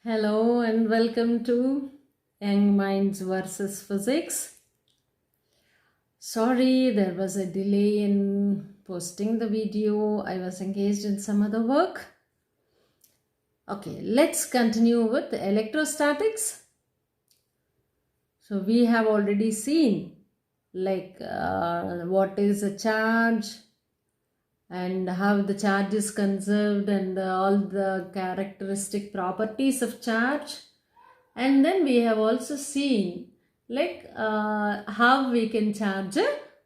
Hello and welcome to Young Minds versus Physics. Sorry, there was a delay in posting the video. I was engaged in some other work. Okay, let's continue with electrostatics. So we have already seen what is a charge and how the charge is conserved and all the characteristic properties of charge. And then we have also seen how we can charge a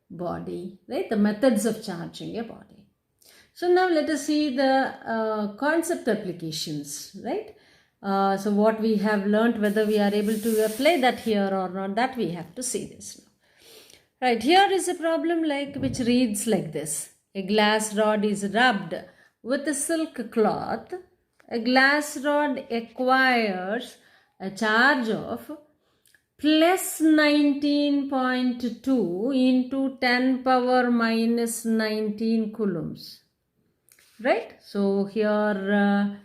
body, right? The methods of charging a body. So now let us see the concept applications, right? So what we have learnt, whether we are able to apply that here or not, that we have to see this now. Right, here is a problem which reads like this. A glass rod is rubbed with a silk cloth. A glass rod acquires a charge of plus 19.2 into 10 power minus 19 coulombs. Right? So here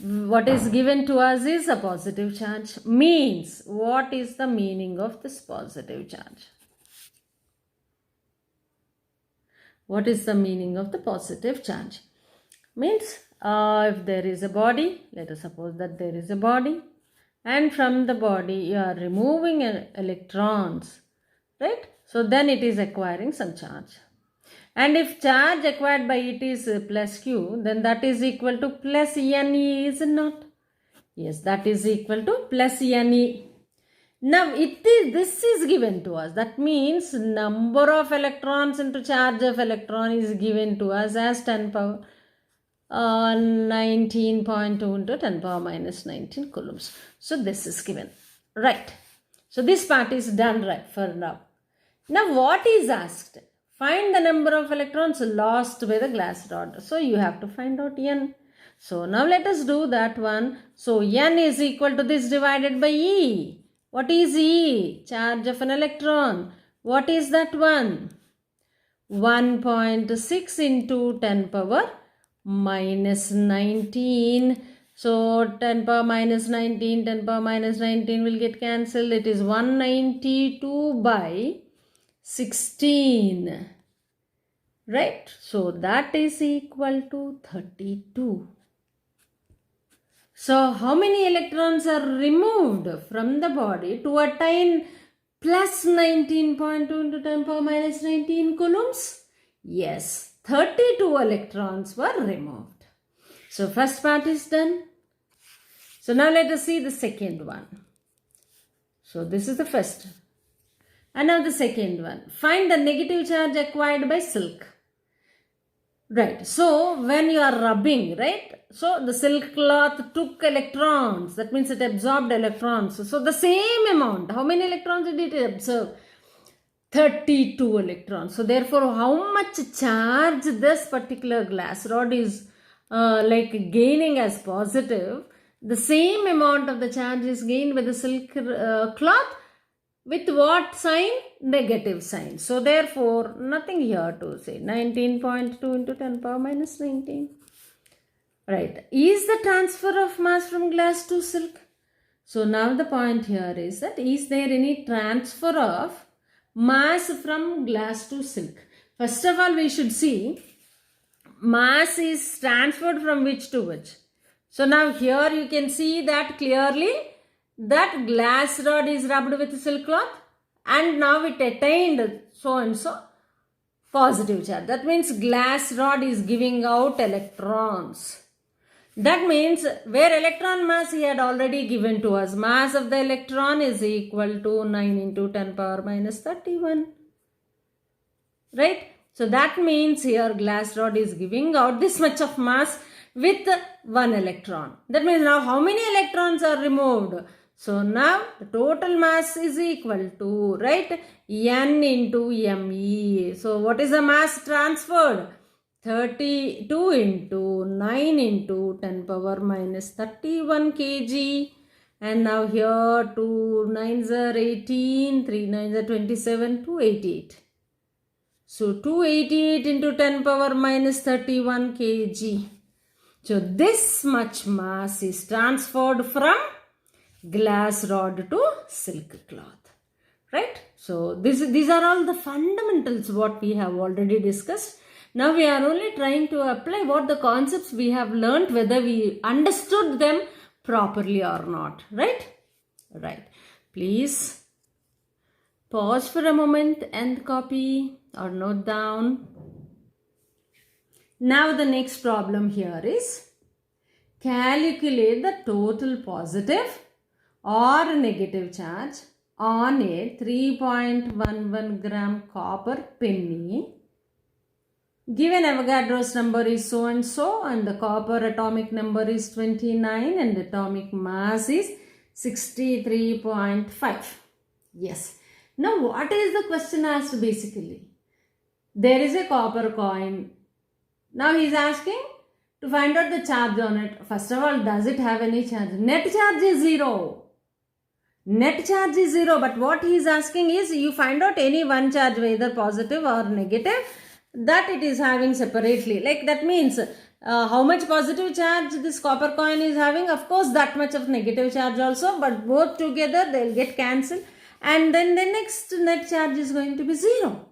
what is given to us is a positive charge. Means, what is the meaning of this positive charge? What is the meaning of the positive charge? Means if there is a body, let us suppose that there is a body, and from the body you are removing electrons, right? So then it is acquiring some charge. And if charge acquired by it is plus q, then that is equal to plus Ne, is it not? Yes, that is equal to plus Ne. Now this is given to us. That means number of electrons into charge of electron is given to us as 10 power 19.2 into 10 power minus 19 coulombs. So this is given. Right. So this part is done right for now. Now what is asked? Find the number of electrons lost by the glass rod. So you have to find out N. So now let us do that one. So N is equal to this divided by E. What is E? Charge of an electron. What is that one? 1.6 into 10 power minus 19. So 10 power minus 19, 10 power minus 19 will get cancelled. It is 192 by 16. Right? So that is equal to 32. So how many electrons are removed from the body to attain plus 19.2 into 10 power minus 19 coulombs? Yes, 32 electrons were removed. So first part is done. So now let us see the second one. So this is the first. And now the second one. Find the negative charge acquired by silk. Right. So when you are rubbing, right? So the silk cloth took electrons. That means it absorbed electrons. So the same amount. How many electrons did it absorb? 32 electrons. So therefore, how much charge this particular glass rod is gaining as positive? The same amount of the charge is gained by the silk cloth. With what sign? Negative sign. So therefore, nothing here to say. 19.2 into 10 power minus 19. Right. Is the transfer of mass from glass to silk? So now the point here is that is there any transfer of mass from glass to silk? First of all, we should see mass is transferred from which to which. So now here you can see that clearly that glass rod is rubbed with silk cloth and now it attained so and so positive charge. That means glass rod is giving out electrons. That means where electron mass he had already given to us. Mass of the electron is equal to 9 into 10 power minus 31. Right? So that means here glass rod is giving out this much of mass with 1 electron. That means now how many electrons are removed? So now the total mass is equal to, right, N into Me. So what is the mass transferred? 32 into 9 into 10 power minus 31 kg. And now here 2 9s are 18, 3 9s are 27, 288. So 288 into 10 power minus 31 kg. So this much mass is transferred from glass rod to silk cloth, right? So these are all the fundamentals what we have already discussed. Now we are only trying to apply what the concepts we have learned, whether we understood them properly or not, right? Right. Please pause for a moment and copy or note down. Now the next problem here is calculate the total positive or negative charge on a 3.11 gram copper penny. Given Avogadro's number is so and so, and the copper atomic number is 29 and atomic mass is 63.5. Yes. Now what is the question asked basically? There is a copper coin. Now he is asking to find out the charge on it. First of all, does it have any charge? Net charge is 0. Net charge is 0, but what he is asking is you find out any one charge, whether positive or negative, that it is having separately. Like that means how much positive charge this copper coin is having, of course that much of negative charge also, but both together they will get cancelled, and then the next net charge is going to be 0.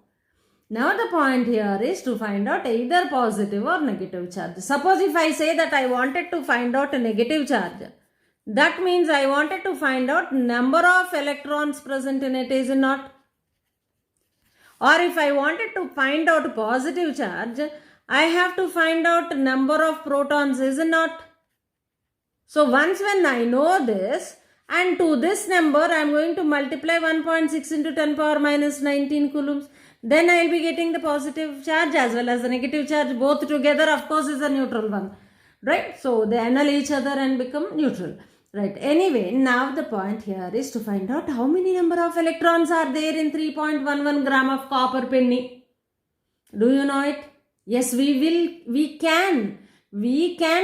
Now the point here is to find out either positive or negative charge. Suppose if I say that I wanted to find out a negative charge, that means I wanted to find out number of electrons present in it, is it not? Or if I wanted to find out positive charge, I have to find out number of protons, is it not? So once when I know this, and to this number I am going to multiply 1.6 into 10 power minus 19 coulombs, then I will be getting the positive charge as well as the negative charge. Both together of course is a neutral one, right? So they annul each other and become neutral, right? Anyway, now the point here is to find out how many number of electrons are there in 3.11 gram of copper penny. Do you know it? Yes, we can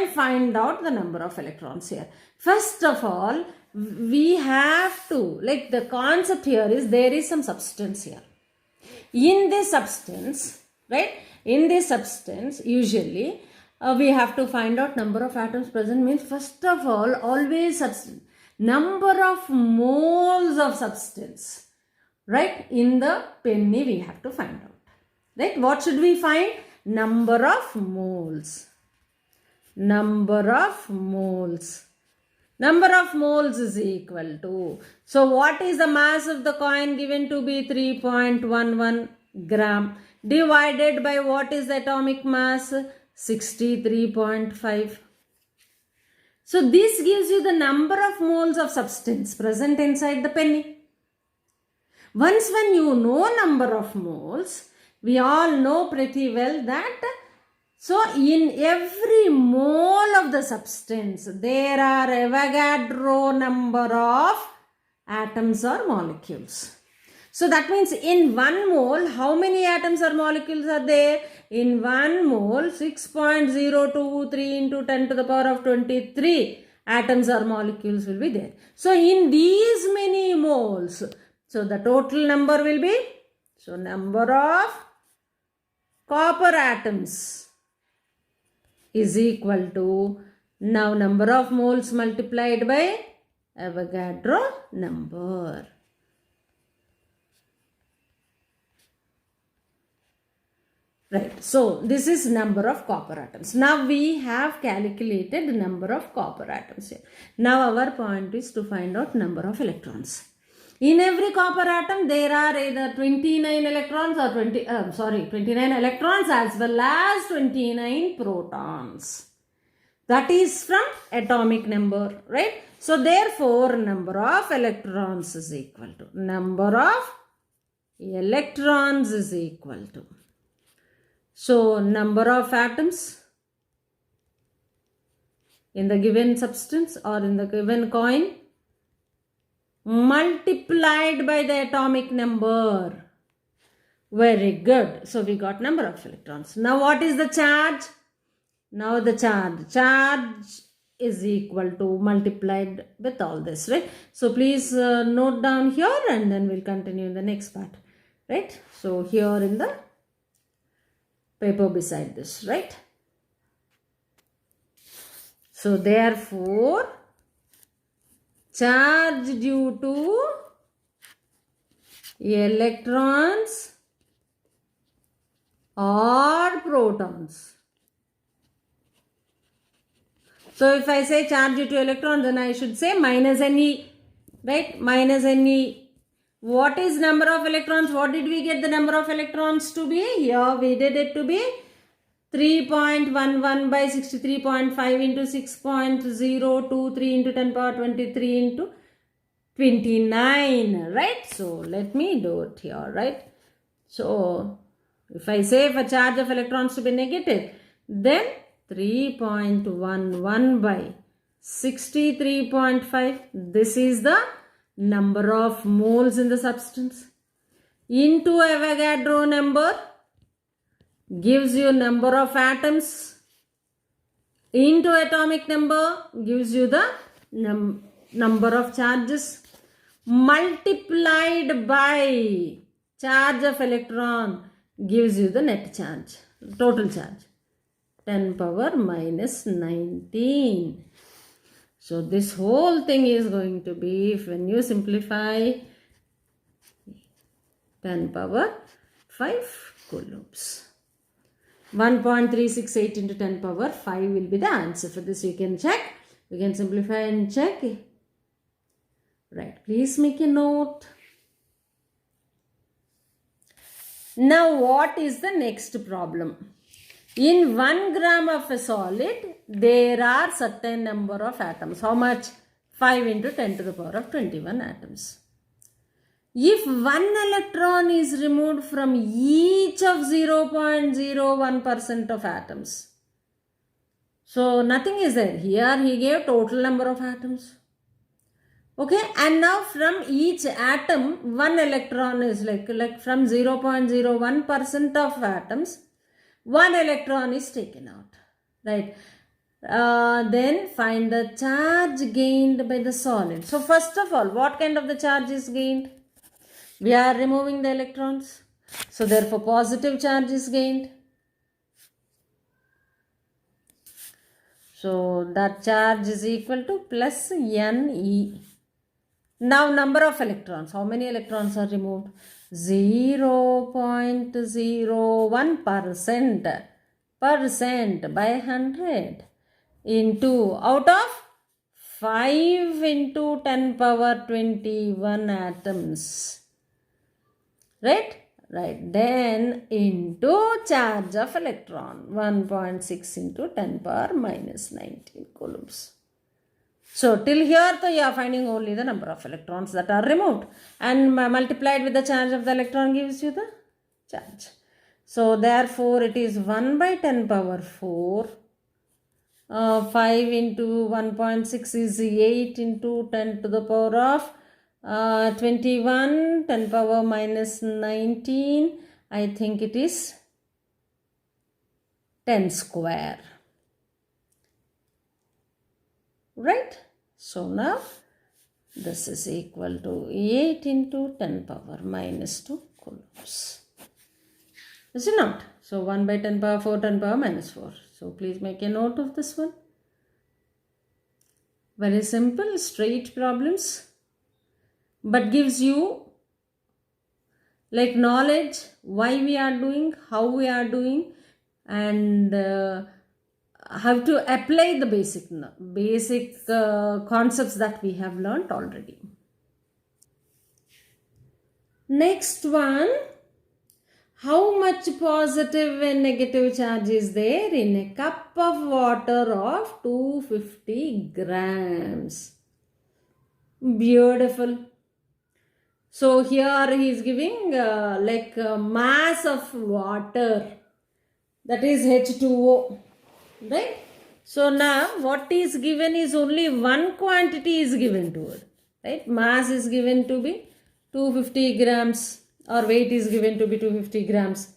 find out the number of electrons here. First of all, we have to, like the concept here is there is some substance here. In this substance, right? In this substance, usually we have to find out number of atoms present. Means first of all, always substance, number of moles of substance, right? In the penny we have to find out, right? What should we find? Number of moles. Number of moles. Number of moles is equal to, so what is the mass of the coin given to be 3.11 gram divided by what is the atomic mass? 63.5. So this gives you the number of moles of substance present inside the penny. Once when you know number of moles, we all know pretty well that so in every mole of the substance, there are Avogadro number of atoms or molecules. So that means in one mole, how many atoms or molecules are there? In one mole, 6.023 into 10 to the power of 23 atoms or molecules will be there. So in these many moles, so the total number will be, so number of copper atoms is equal to, now number of moles multiplied by Avogadro number. Right, so this is number of copper atoms. Now we have calculated the number of copper atoms here. Now our point is to find out number of electrons. In every copper atom there are either 29 electrons or 29 electrons as well as 29 protons. That is from atomic number, right? So therefore number of electrons is equal to, number of electrons is equal to, so number of atoms in the given substance or in the given coin multiplied by the atomic number. Very good. So we got number of electrons. Now what is the charge? Now the charge is equal to multiplied with all this, right? So please note down here and then we'll continue in the next part, right? So here in the paper beside this, right? So therefore, charge due to electrons or protons. So if I say charge due to electrons, then I should say minus Ne, right? Minus Ne. What is number of electrons? What did we get the number of electrons to be? Here we did it to be 3.11 by 63.5 into 6.023 into 10 power 23 into 29, right? So let me do it here, right? So if I say for charge of electrons to be negative, then 3.11 by 63.5, this is the number of moles in the substance, into Avogadro number gives you number of atoms, into atomic number gives you the number of charges, multiplied by charge of electron gives you the net charge, total charge, 10 power minus 19. So this whole thing is going to be, when you simplify, 10 power 5 coulombs. 1.368 into 10 power 5 will be the answer. For this you can check. You can simplify and check. Right. Please make a note. Now what is the next problem? In 1 gram of a solid, there are certain number of atoms. How much? 5 into 10 to the power of 21 atoms. If 1 electron is removed from each of 0.01% of atoms, so nothing is there. Here he gave total number of atoms. Okay, and now from each atom, 1 electron is like from 0.01% of atoms, 1 electron is taken out, right? Then find the charge gained by the solid. So first of all, what kind of the charge is gained? We are removing the electrons. So therefore positive charge is gained. So that charge is equal to plus Ne. Now number of electrons. How many electrons are removed? 0.01% by 100 into, out of 5 into 10 power 21 atoms. Right? Right. Then into charge of electron, 1.6 into 10 power minus 19 coulombs. So till here, you are finding only the number of electrons that are removed, and multiplied with the charge of the electron gives you the charge. So therefore it is 1 by 10 power 4. 5 into 1.6 is 8 into 10 to the power of 21, 10 power minus 19. I think it is 10 square. Right? So now this is equal to 8 into 10 power minus 2 coulombs. Is it not? So 1 by 10 power 4, 10 power minus 4. So please make a note of this one. Very simple, straight problems, but gives you like knowledge why we are doing, how we are doing, and how to apply the basic concepts that we have learnt already. Next one, how much positive and negative charge is there in a cup of water of 250 grams? Beautiful. So here he is giving like a mass of water, that is H2O. Right? So now what is given is only one quantity is given to it. Right? Mass is given to be 250 grams, or weight is given to be 250 grams.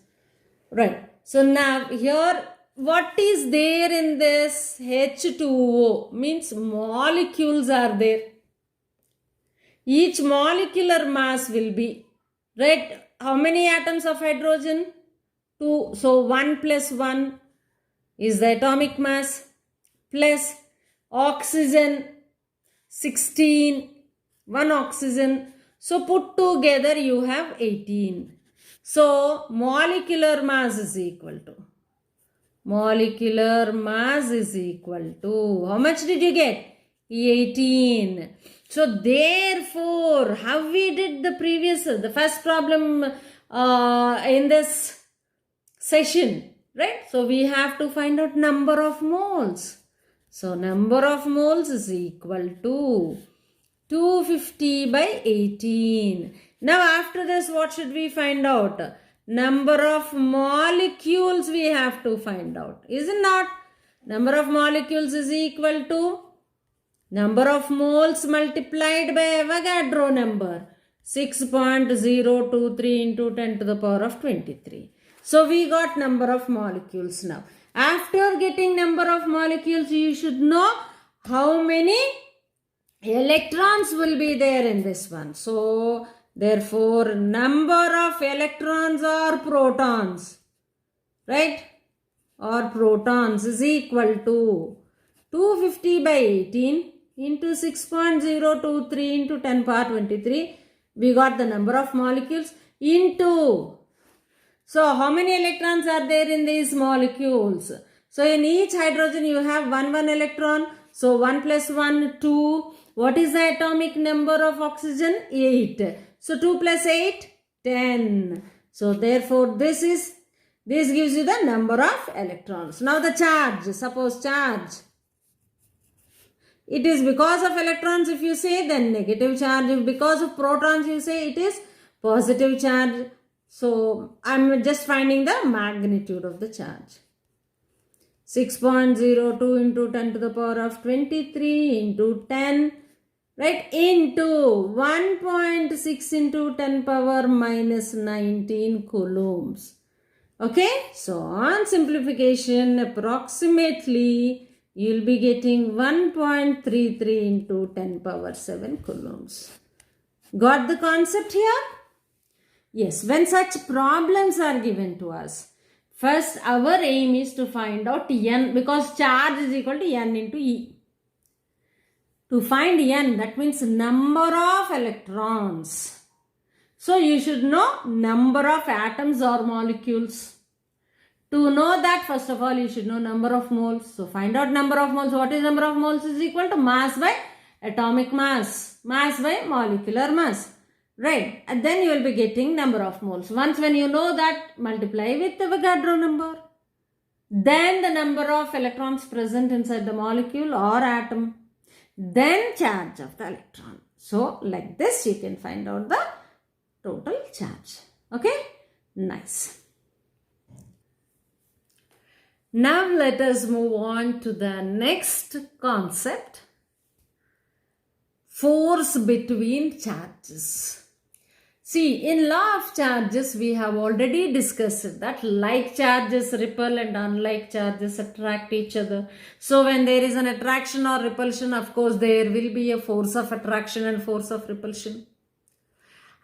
Right. So now here what is there in this H2O? Means molecules are there. Each molecular mass will be, right? How many atoms of hydrogen? 2. So 1 plus 1 is the atomic mass, plus oxygen 16, 1 oxygen. So put together you have 18. So molecular mass is equal to, how much did you get? 18. So therefore, how we did the first problem in this session, right? So we have to find out number of moles. So number of moles is equal to 250 by 18. Now after this, what should we find out? Number of molecules we have to find out. Is it not? Number of molecules is equal to number of moles multiplied by Avogadro number. 6.023 into 10 to the power of 23. So we got number of molecules now. After getting number of molecules, you should know how many electrons will be there in this one. So therefore, number of electrons or protons, right, or protons is equal to 250 by 18 into 6.023 into 10 power 23. We got the number of molecules into, so how many electrons are there in these molecules? So in each hydrogen you have one electron. So 1 plus 1, 2. What is the atomic number of oxygen? 8. So 2 plus 8, 10. So therefore this gives you the number of electrons. Now the charge, suppose charge. It is because of electrons if you say, then negative charge. If because of protons you say, it is positive charge. So I'm just finding the magnitude of the charge. 6.02 into 10 to the power of 23 into 10, right, into 1.6 into 10 power minus 19 coulombs. Okay, so on simplification, approximately you will be getting 1.33 into 10 power 7 coulombs. Got the concept here? Yes, when such problems are given to us, first our aim is to find out n, because charge is equal to n into E. To find n, that means number of electrons. So you should know number of atoms or molecules. To know that, first of all, you should know number of moles. So find out number of moles. What is number of moles is equal to mass by atomic mass, mass by molecular mass. Right, and then you will be getting number of moles. Once when you know that, multiply with the Avogadro number. Then the number of electrons present inside the molecule or atom. Then charge of the electron. So like this you can find out the total charge. Okay, nice. Now let us move on to the next concept. Force between charges. See, in law of charges, we have already discussed that like charges repel and unlike charges attract each other. So when there is an attraction or repulsion, of course, there will be a force of attraction and force of repulsion.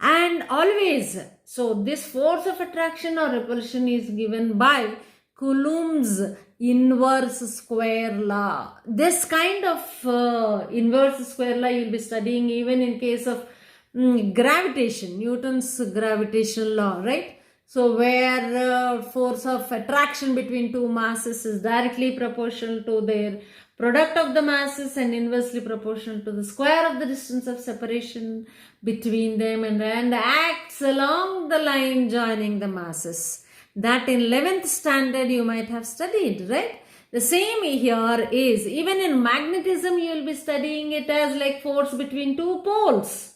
And always, so this force of attraction or repulsion is given by Coulomb's inverse square law. This kind of inverse square law you will be studying even in case of gravitation, Newton's gravitational law, right? So where force of attraction between two masses is directly proportional to their product of the masses and inversely proportional to the square of the distance of separation between them, and acts along the line joining the masses. That in 11th standard you might have studied, right? The same here is, even in magnetism you will be studying it as like force between two poles.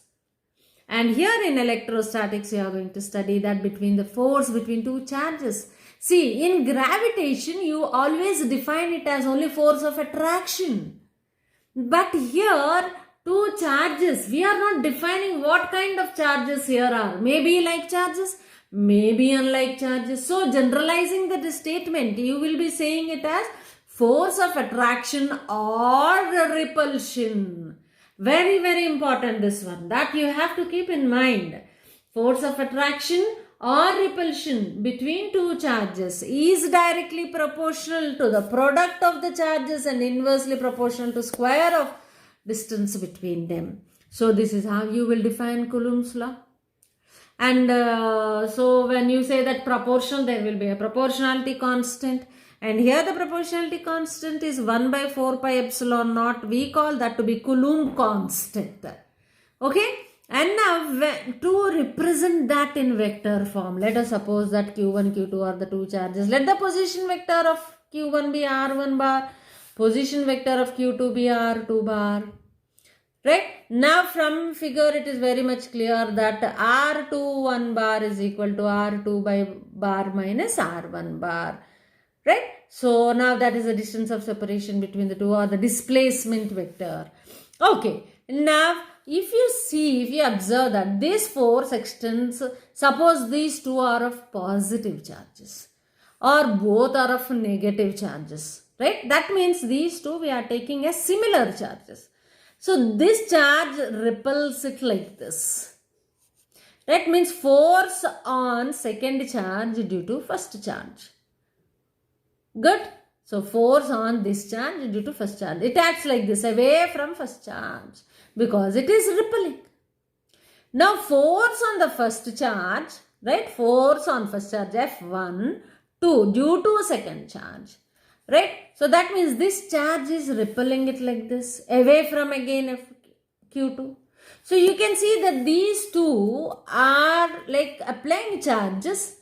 And here in electrostatics, you are going to study that between the force between two charges. See, in gravitation, you always define it as only force of attraction. But here, two charges, we are not defining what kind of charges here are. Maybe like charges, maybe unlike charges. So, generalizing the statement, you will be saying it as force of attraction or repulsion. Very, very important this one, that you have to keep in mind. Force of attraction or repulsion between two charges is directly proportional to the product of the charges and inversely proportional to square of distance between them. So this is how you will define Coulomb's law. And so when you say that proportional, there will be a proportionality constant. And here the proportionality constant is 1 by 4 pi epsilon naught. We call that to be Coulomb constant. Okay. And now to represent that in vector form, let us suppose that Q1, Q2 are the two charges. Let the position vector of Q1 be R1 bar. Position vector of Q2 be R2 bar. Right? Now from figure it is very much clear that R21 bar is equal to R2 by bar minus R1 bar. Right? So now that is the distance of separation between the two, or the displacement vector. Okay. Now if you observe that this force extends, suppose these two are of positive charges or both are of negative charges. Right? That means these two we are taking as similar charges. So this charge repels it like this. That means force on second charge due to first charge. Good. So force on this charge due to first charge. It acts like this, away from first charge, because it is repelling. Now force on the first charge, right? Force on first charge F1, 2 due to second charge. Right? So that means this charge is repelling it like this, away from again Q2. So you can see that these two are like applying charges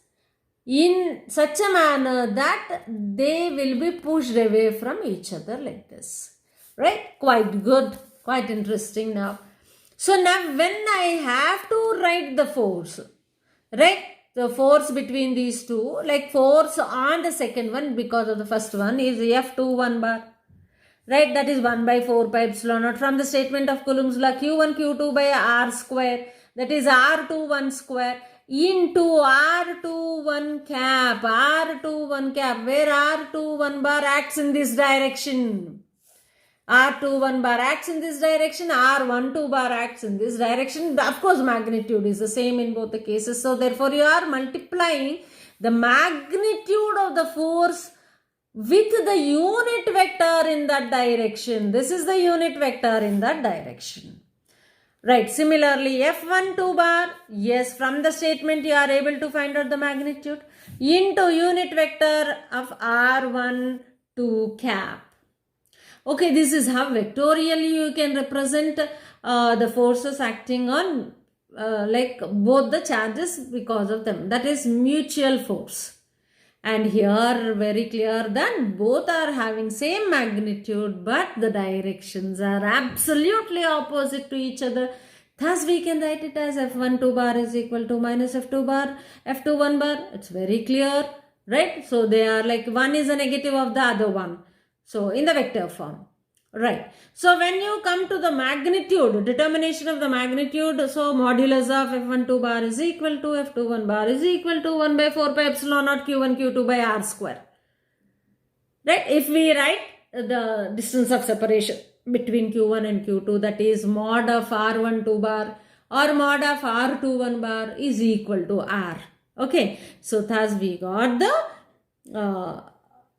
in such a manner that they will be pushed away from each other like this. Right? Quite good. Quite interesting now. So now when I have to write the force, right? The force between these two, like force on the second one because of the first one is F21 bar. Right, that is 1 by 4 pi epsilon naught from the statement of Coulomb's law, Q1 Q2 by R square, that is R21 square into R21 cap, R21 cap, where R21 bar acts in this direction. R21 bar acts in this direction, R12 bar acts in this direction. Of course, magnitude is the same in both the cases. So, therefore, you are multiplying the magnitude of the force with the unit vector in that direction. This is the unit vector in that direction. Right. Similarly, F12 bar, yes, from the statement you are able to find out the magnitude into unit vector of R12 cap. Okay, this is how vectorially you can represent the forces acting on like both the charges because of them. That is mutual force. And here very clear that both are having same magnitude, but the directions are absolutely opposite to each other. Thus we can write it as F12 bar is equal to minus F2 bar, F21 bar. It's very clear, right? So they are like one is a negative of the other one. So in the vector form, right. So when you come to the magnitude, determination of the magnitude, so modulus of F12 bar is equal to F21 bar is equal to 1 by 4 pi epsilon naught Q1 Q2 by R square. Right. If we write the distance of separation between Q1 and Q2, that is mod of R12 bar or mod of R21 bar is equal to R. Okay. So thus we got the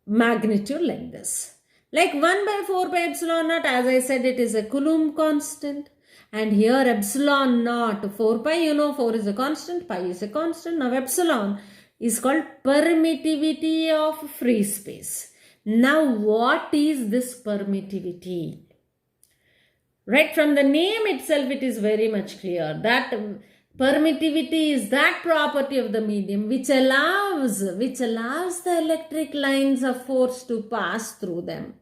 magnitude like this. Like 1 by 4 pi epsilon naught, as I said, it is a Coulomb constant. And here epsilon naught, 4 pi, you know 4 is a constant, pi is a constant. Now epsilon is called permittivity of free space. Now what is this permittivity? Right, from the name itself it is very much clear that permittivity is that property of the medium which allows the electric lines of force to pass through them.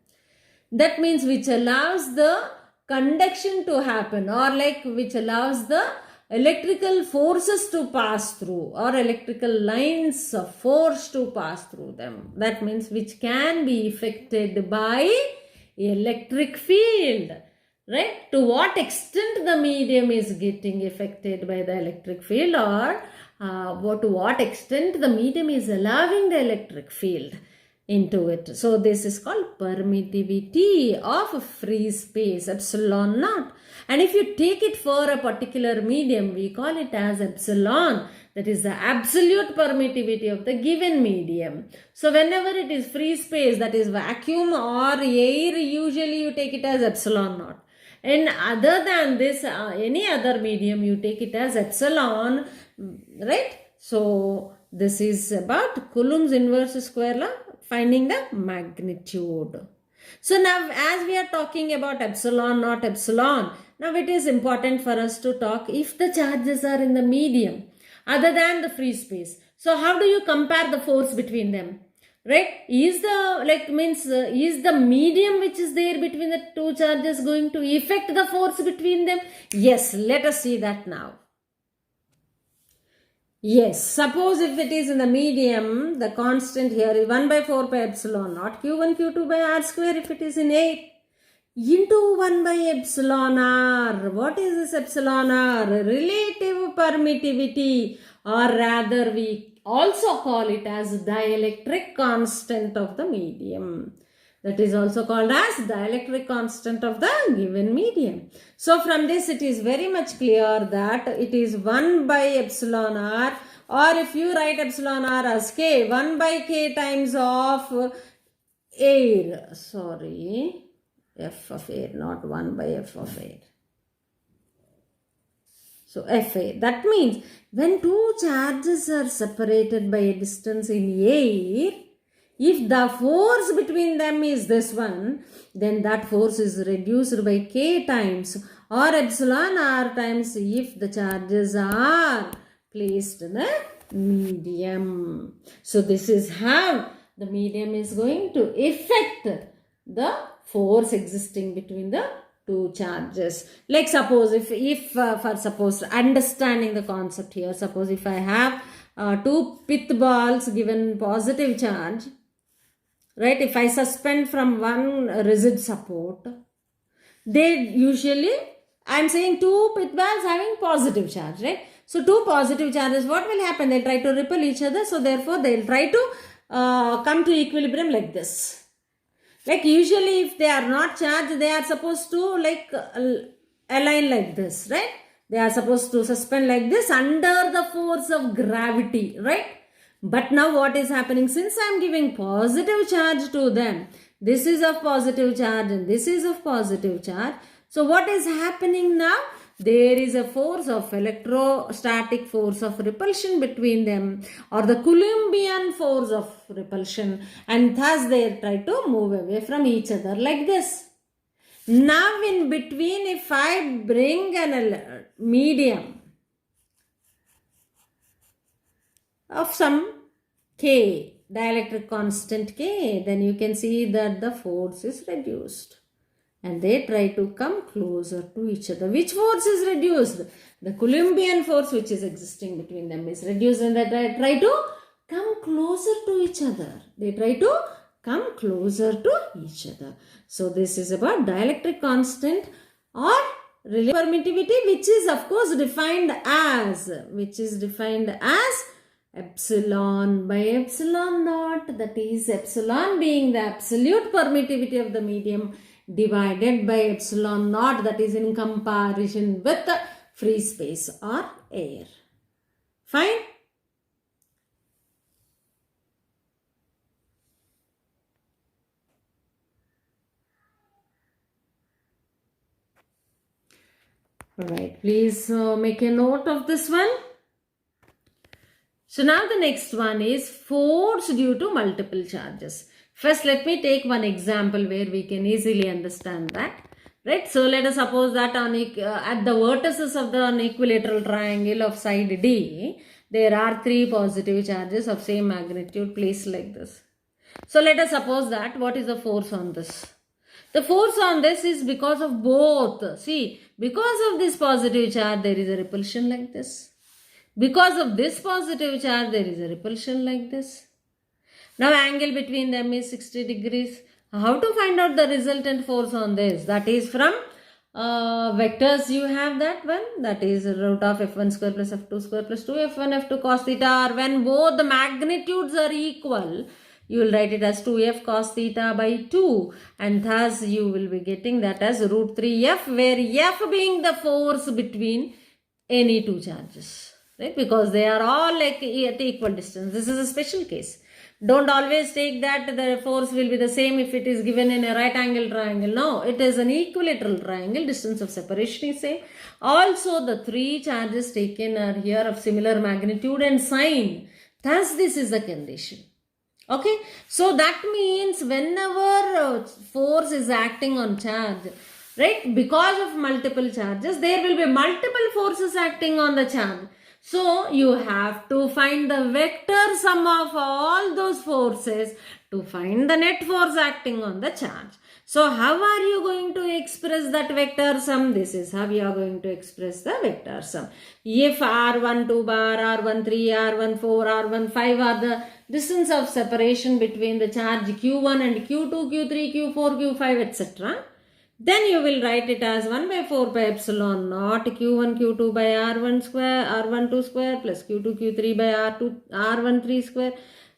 That means which allows the conduction to happen, or like which allows the electrical forces to pass through, or electrical lines of force to pass through them. That means which can be affected by electric field. Right? To what extent the medium is getting affected by the electric field, or to what extent the medium is allowing the electric field. into it. So this is called permittivity of free space, epsilon naught. And if you take it for a particular medium, we call it as epsilon. That is the absolute permittivity of the given medium. So whenever it is free space, that is vacuum or air, usually you take it as epsilon naught. And other than this, any other medium, you take it as epsilon, right? So this is about Coulomb's inverse square law, finding the magnitude. So now as we are talking about epsilon, not epsilon, now it is important for us to talk if the charges are in the medium other than the free space. So how do you compare the force between them? Right? Is the medium which is there between the two charges going to affect the force between them? Yes, let us see that now. Yes, suppose if it is in the medium, the constant here is 1 by 4 pi epsilon naught q1 q2 by r square if it is in air into 1 by epsilon r. What is this epsilon r? Relative permittivity, or rather we also call it as dielectric constant of the medium. That is also called as dielectric constant of the given medium. So from this it is very much clear that it is 1 by epsilon r, or if you write epsilon r as k, 1 by k times of air. Sorry, f of air, not 1 by f of air. So Fa, that means when two charges are separated by a distance in air, if the force between them is this one, then that force is reduced by k times or epsilon r times if the charges are placed in a medium. So this is how the medium is going to affect the force existing between the two charges. Like suppose if for suppose understanding the concept here, suppose if I have two pith balls given positive charge, right? If I suspend from one rigid support, they usually, I am saying two pith balls having positive charge, right? So two positive charges, what will happen? They'll try to repel each other. So therefore they'll try to come to equilibrium like this. Like usually if they are not charged, they are supposed to like align like this, right? They are supposed to suspend like this under the force of gravity, right? But now what is happening? Since I am giving positive charge to them, this is of positive charge and this is of positive charge. So what is happening now? There is a force of electrostatic force of repulsion between them, or the Coulombian force of repulsion, and thus they try to move away from each other like this. Now in between, if I bring a medium of some K, dielectric constant K, then you can see that the force is reduced. And they try to come closer to each other. Which force is reduced? The Coulombian force which is existing between them is reduced, and they try to come closer to each other. They try to come closer to each other. So this is about dielectric constant or relative permittivity, which is of course defined as epsilon by epsilon naught. That is epsilon being the absolute permittivity of the medium divided by epsilon naught, that is in comparison with the free space or air. Fine? Alright, please make a note of this one. So now the next one is force due to multiple charges. First, let me take one example where we can easily understand that. Right? So let us suppose that on at the vertices of the equilateral triangle of side D, there are three positive charges of same magnitude placed like this. So let us suppose that what is the force on this? The force on this is because of both. See, because of this positive charge, there is a repulsion like this. Because of this positive charge, there is a repulsion like this. Now angle between them is 60 degrees. How to find out the resultant force on this? That is from vectors, you have that one. That is root of f1 square plus f2 square plus 2 f1 f2 cos theta. Or when both the magnitudes are equal, you will write it as 2f cos theta by 2, and thus you will be getting that as root 3f, where f being the force between any two charges, right? Because they are all like at equal distance. This is a special case. Don't always take that the force will be the same if it is given in a right angle triangle. No, it is an equilateral triangle. Distance of separation is same. Also, the three charges taken are here of similar magnitude and sign. Thus, this is the condition. Okay, so that means whenever force is acting on charge, right, because of multiple charges, there will be multiple forces acting on the charge. So you have to find the vector sum of all those forces to find the net force acting on the charge. So how are you going to express that vector sum? This is how you are going to express the vector sum. If R12 bar, R13, R14, R15 are the distance of separation between the charge Q1 and Q2, Q3, Q4, Q5, etc., then you will write it as 1 by 4 pi epsilon naught Q1 Q2 by R1 square, R12 square plus Q2 Q3 by R13 square,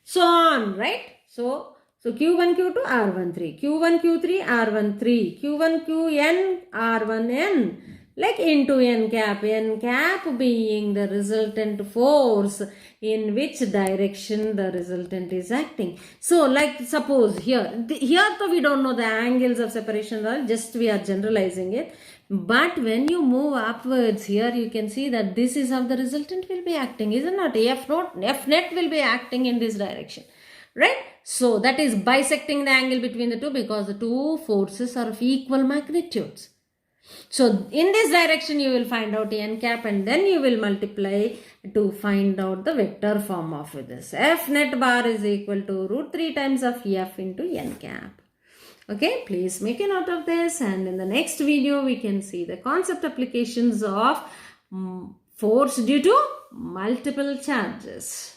so on, right? So Q1 Q2 R13, Q1 Q3 R13, Q1 Qn R1n, like into n cap being the resultant force in which direction the resultant is acting. So like suppose here though we don't know the angles of separation, just we are generalizing it, but when you move upwards here you can see that this is how the resultant will be acting, isn't it? F net will be acting in this direction, right? So that is bisecting the angle between the two, because the two forces are of equal magnitudes. So in this direction you will find out n cap, and then you will multiply to find out the vector form of this. F net bar is equal to root 3 times of f into n cap. Okay, please make a note of this, and in the next video we can see the concept applications of force due to multiple charges.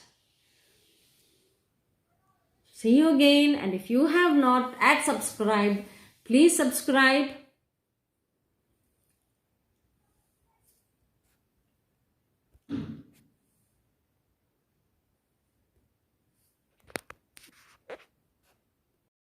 See you again, and if you have not yet subscribed, please subscribe.